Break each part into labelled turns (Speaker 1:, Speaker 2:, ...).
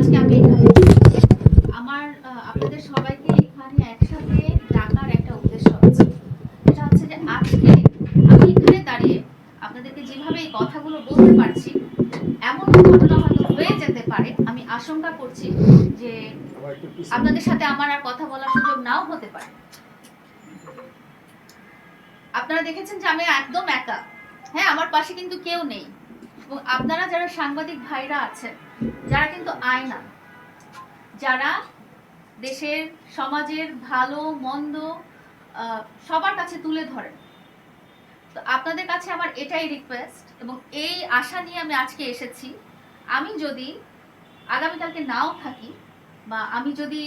Speaker 1: আজকে আমি এখানে আমার আপনাদের সবাইকে এখানে একসাথে ডাকার একটা উদ্দেশ্য আছে। এটা হচ্ছে যে আজকে আমি এখানে দাঁড়িয়ে আপনাদেরকে যেভাবে এই কথাগুলো বলতে পারছি, এমন ঘটনা হয়তো হয়ে যেতে পারে, আমি আশঙ্কা করছি যে আপনাদের সাথে আমার আর কথা বলার সুযোগ নাও হতে পারে। আপনারা দেখেছেন যে আমি একদম একা, হ্যাঁ, আমার পাশে কিন্তু কেউ নেই। এবং আপনারা যারা সাংবাদিক ভাইরা আছেন, যারা কিন্তু আয়না, যারা দেশের সমাজের ভালো মন্দ সবার কাছে তুলে ধরেন, তো আপনাদের কাছে আমার এটাই রিকোয়েস্ট এবং এই আশা নিয়ে আমি আজকে এসেছি। আমি যদি আগামীকালকে নাও থাকি বা আমি যদি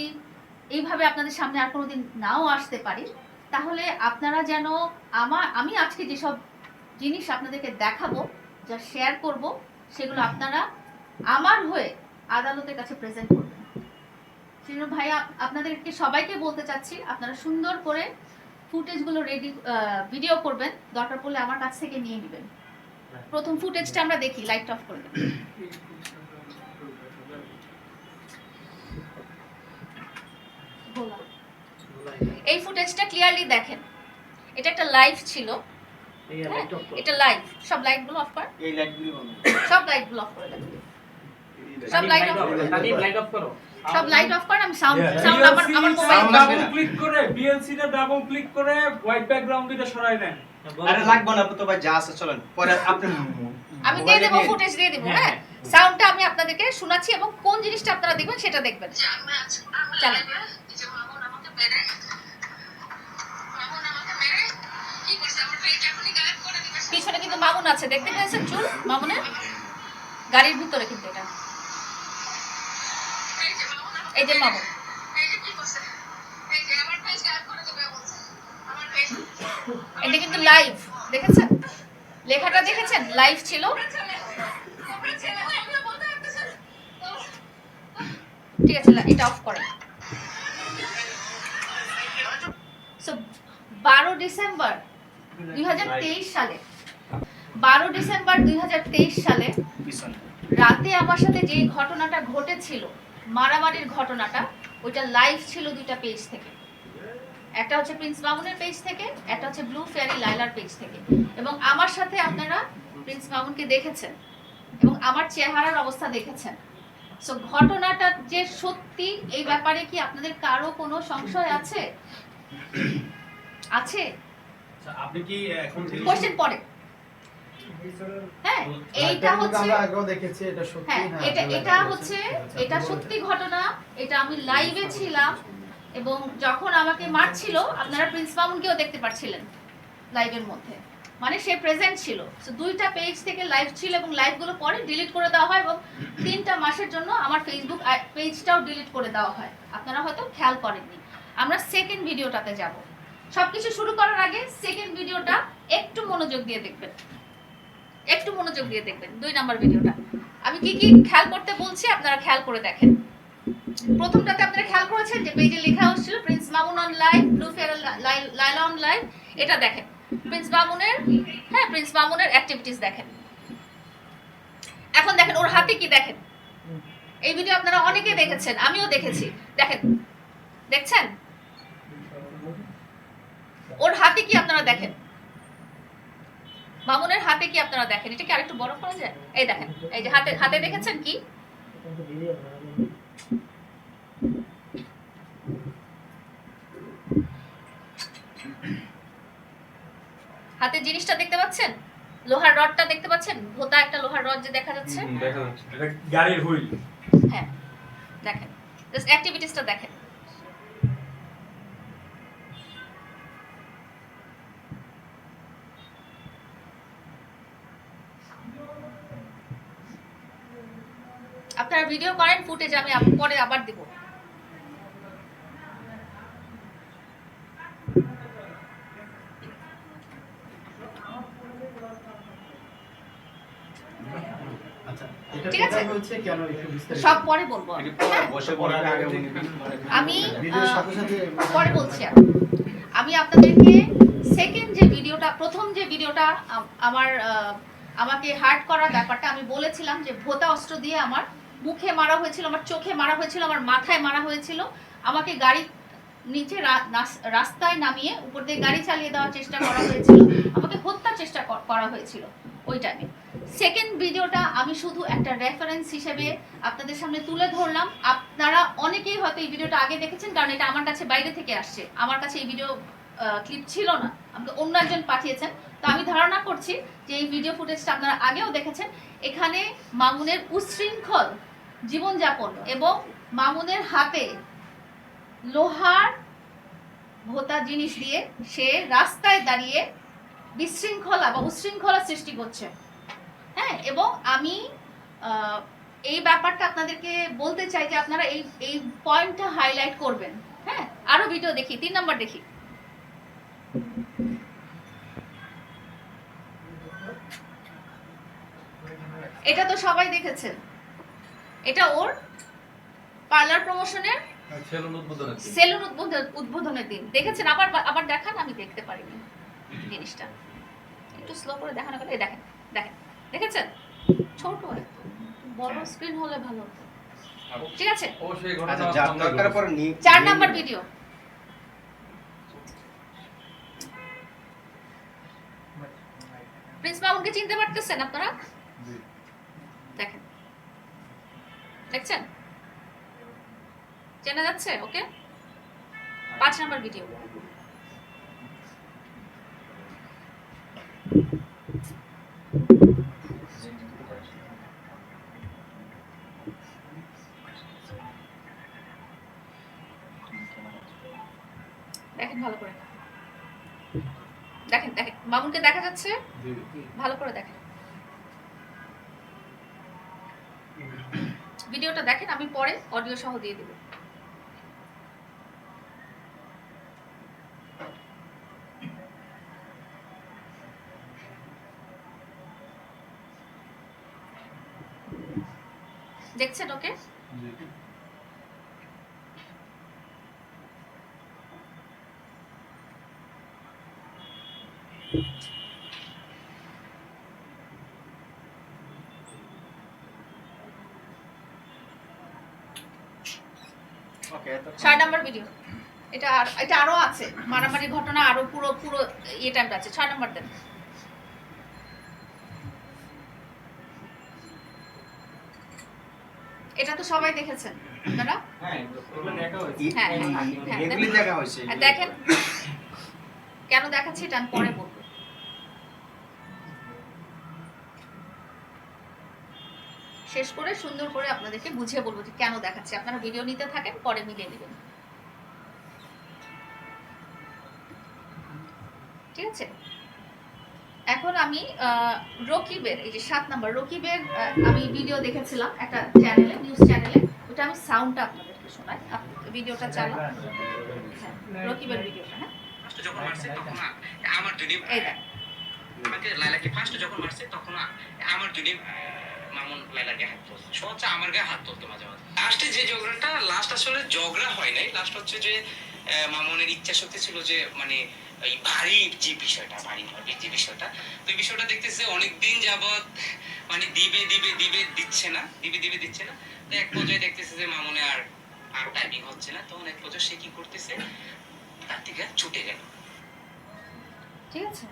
Speaker 1: এইভাবে আপনাদের সামনে আর কোনোদিন নাও আসতে পারি, তাহলে আপনারা যেন আমি আজকে যেসব জিনিস আপনাদেরকে দেখাবো, যা শেয়ার করব, সেগুলো আপনারা আমার হয়ে আদালতের কাছে প্রেজেন্ট করবেন। শ্রীনু ভাই, আপনাদেরকে সবাইকে বলতে চাচ্ছি, আপনারা সুন্দর করে ফুটেজগুলো রেডি ভিডিও করবেন, দরকার পড়লে আমার কাছ থেকে নিয়ে নেবেন। প্রথম ফুটেজটা আমরা দেখি, লাইট অফ করে দেন। এই ফুটেজটা ক্লিয়ারলি দেখেন, এটা একটা লাইভ ছিল। এটা লাইভ, সব লাইটগুলো অফ কর, এই লাইটগুলো সব লাইটগুলো অফ করে দেন, সব লাইট অফ করো, লাইট অফ করো, সব লাইট অফ করেন। আমি সাউন্ড আমার মোবাইল
Speaker 2: ডাবল ক্লিক করে বিএলসি তে ডাবল ক্লিক করে হোয়াইট ব্যাকগ্রাউন্ড এটা সরাই নেন।
Speaker 3: আরে লাগবে না তো ভাই, যা আছে চলেন পরে আপনি
Speaker 1: আমি দিয়ে দেব, ফুটেজ দিয়ে দেব। হ্যাঁ, সাউন্ডটা আমি আপনাদেরকে শোনাচ্ছি এবং কোন জিনিসটা আপনারা দেখবেন সেটা দেখবেন। চলেন। পিছনে কিন্তু মামুন আছে, দেখতে পেয়েছেন চুল মামুনের? গাড়ির ভিতরে কিন্তু এটা, এই যে মামুন। এটা কিন্তু লাইভ, দেখেছেন? লেখাটা দেখেছেন? লাইভ ছিল। ঠিক আছে, এটা অফ করেন। সো 12 ডিসেম্বর 2023 সালে, 12 ডিসেম্বর 2023 সালে রাতে আমার সাথে যে ঘটনাটা ঘটেছিল, মারামারির ঘটনাটা, ওইটা লাইভ ছিল দুইটা পেজ থেকে। একটা হচ্ছে প্রিন্স মামুনের পেজ থেকে, একটা হচ্ছে ব্লু ফেয়ারি লাইলার পেজ থেকে। এবং আমার সাথে আপনারা প্রিন্স মামুনকে দেখেছেন এবং আমার চেহারার অবস্থা দেখেছেন। সো ঘটনাটা যে সত্যি, এই ব্যাপারে কি আপনাদের কারো কোনো সংশয় আছে? আছে?
Speaker 2: আপনি কি এখন
Speaker 1: কোশ্চেন পড়ে। হ্যাঁ, এইটা হচ্ছে,
Speaker 4: আমরা আগেও দেখেছি, এটা সত্যি।
Speaker 1: হ্যাঁ, এটা হচ্ছে, এটা সত্যি ঘটনা। এটা আমি লাইভে ছিলাম এবং যখন আমাকে মারছিল, আপনারা প্রিন্স মামুনকেও দেখতে পাচ্ছিলেন লাইভের মধ্যে, মানে সে প্রেজেন্ট ছিল। সো দুইটা পেজ থেকে লাইভ ছিল এবং লাইভগুলো পরে ডিলিট করে দেওয়া হয় এবং 3টা মাসের জন্য আমার ফেসবুক পেজটাও ডিলিট করে দেওয়া হয়। আপনারা হয়তো খেয়াল করেননি। আমরা সেকেন্ড ভিডিওটাতে যাব। সবকিছু শুরু করার আগে সেকেন্ড ভিডিওটা একটু মনোযোগ দিয়ে দেখবেন, একটু মনোযোগ দিয়ে দেখবেন। 2 নাম্বার ভিডিওটা আমি কি কি খেয়াল করতে বলছি আপনারা খেয়াল করে দেখেন। প্রথমটাতে আপনারা খেয়াল করেছেন যে পেজে লেখা হচ্ছিল Prince Mamun on live, blue fair Laila on live. এটা দেখেন প্রিন্স মামুনের, হ্যাঁ, প্রিন্স মামুনের অ্যাক্টিভিটিস দেখেন। এখন দেখেন ওর হাতে কি, দেখেন। এই ভিডিও আপনারা অনেকে দেখেছেন, আমিও দেখেছি। দেখেন, দেখছেন ওর হাতে কি আপনারা দেখেন, মামুনের হাতে কি আপনারা দেখেন? এটা কি আরেকটু বড় করা যায়? এই দেখেন, এই যে হাতে দেখেছেন কি? হাতে জিনিসটা দেখতে পাচ্ছেন? লোহার রডটা দেখতে পাচ্ছেন? ভোতা একটা লোহার রড যে দেখা যাচ্ছে,
Speaker 2: দেখা যাচ্ছে এটা গাড়ির হুইল।
Speaker 1: হ্যাঁ, দেখেন, জাস্ট অ্যাক্টিভিটিসটা দেখেন। আপনারা ভিডিও করেন, ফুটেজ আমি পরে আবার দেব। ঠিক আছে, সব পরে বলবো। আমি পরে বলছি। আমি আপনাদেরকে সেকেন্ড যে ভিডিওটা, প্রথম যে ভিডিওটা আমাকে হার্ট করার ব্যাপারটা, আমি বলেছিলাম যে ভোতা অস্ত্র দিয়ে আমার মুখে মারা হয়েছিল, আমার চোখে মারা হয়েছিল, আমার মাথায় মারা হয়েছিল, আমাকে গাড়ি নিচে রাস্তায় নামিয়ে উপর দিয়ে গাড়ি চালিয়ে দেওয়ার চেষ্টা করা হয়েছিল, আমাকে হত্যার চেষ্টা করা হয়েছিল ওই টাইমে। সেকেন্ড ভিডিওটা আমি শুধু একটা রেফারেন্স হিসেবে আপনাদের সামনে তুলে ধরলাম। আপনারা অনেকেই হয়তো এই ভিডিওটা আগে দেখেছেন, কারণ এটা আমার কাছে বাইরে থেকে আসছে, আমার কাছে এই ভিডিও ক্লিপ ছিল না, আমাকে অন্য একজন পাঠিয়েছেন। তো আমি ধারণা করছি যে এই ভিডিও ফুটেজটা আপনারা আগেও দেখেছেন। এখানে মামুনের উচ্ছৃঙ্খল জীবনযাপন এবং মামুনের হাতে লোহার ভোতা জিনিস দিয়ে সে রাস্তায় দাঁড়িয়ে বিশৃঙ্খলা বা উচ্ছৃঙ্খলা সৃষ্টি করছে। হ্যাঁ, এবং আমি এই ব্যাপারটা আপনাদেরকে বলতে চাই যে আপনারা এই পয়েন্টটা হাইলাইট করবেন। হ্যাঁ, আরো ভিডিও দেখি, 3 নাম্বার দেখি। এটা তো সবাই দেখেছেন, এটা ওর পার্লার প্রমোশনের সেলুন উদ্বোধনের দিন দেখেছেন। আবার দেখান, আমি দেখতে পারিনি জিনিসটা, একটু স্লো করে দেখানো গেলে। দেখেন দেখেন, দেখেছেন? ছোট একদম, বড় স্ক্রিন হলে ভালো হতো। ঠিক আছে,
Speaker 3: আচ্ছা যা দরকার পড়ে
Speaker 1: 4 নাম্বার ভিডিও। প্রিন্স মামুনকে চিনতে পারতেছেন আপনারা? দেখেন, দেখছেন? চেনা যাচ্ছে? ওকে, 5 নাম্বার ভিডিও। দেখেন ভালো করে, দেখেন দেখেন, মামুনকে দেখা যাচ্ছে? ভালো করে দেখেন ভিডিওটা, দেখেন, আমি পরে অডিও সহ দিয়ে দিব। দেখছেন? ওকে,
Speaker 3: ওকে
Speaker 1: 4 নাম্বার ভিডিও। এটা আরো আছে, মারামারি ঘটনা আরো পুরো পুরো ইয়ে টাইমটা আছে। 6 নাম্বার দেন। এটা তো সবাই দেখেছেন আপনারা?
Speaker 2: হ্যাঁ, এগুলো দেখা হয়েছে।
Speaker 1: হ্যাঁ হ্যাঁ হ্যাঁ,
Speaker 3: এগুলি দেখা হয়েছে।
Speaker 1: হ্যাঁ, দেখেন কেন দেখাচ্ছি এটা আমি পরে বলবো। শেষ করে সুন্দর করে আপনাদেরকে বুঝিয়ে বলবো যে কেন দেখাচ্ছি। আপনারা ভিডিও নিতে থাকেন, পরে মিলিয়ে নেবেন। ঠিক আছে, এখন আমি রকিবের এই যে 7 নাম্বার রকিবের আমি ভিডিও দেখেছিলাম একটা চ্যানেলে, নিউজ চ্যানেলে। ওটা আমি সাউন্ডটা আপনাদেরকে শোনাই, ভিডিওটা চালাও। রকিবের ভিডিওটা। হ্যাঁ,
Speaker 4: যখন মারছে তখন আমার দুনি
Speaker 1: এই দেখ,
Speaker 4: আমাকে লাইলাকে ফার্স্ট যখন মারছে তখন আমার দুনি মামুন লাইলাকে হাত তুলছে, সহজে আমার গায়ে হাত তুলতো মাঝে মাঝে। লাস্টে যে ঝগড়াটা, লাস্ট আসলে ঝগড়া হয় নাই, লাস্ট হচ্ছে যে মামুনের ইচ্ছা শক্তি ছিল যে মানে এই ভারী যে বিষয়টা, ভারী ভাবে যে বিষয়টা, তো এই বিষয়টা দেখতেছে অনেকদিন যাবৎ মানে দিচ্ছে না, দিচ্ছে না। তো এক পর্যায়ে দেখতেছে যে মামুনে আর টাইমিং হচ্ছে না, তখন এক পর্যায়ে সে কি করতেছে, তার থেকে ছুটে গেল।
Speaker 1: ঠিক আছে।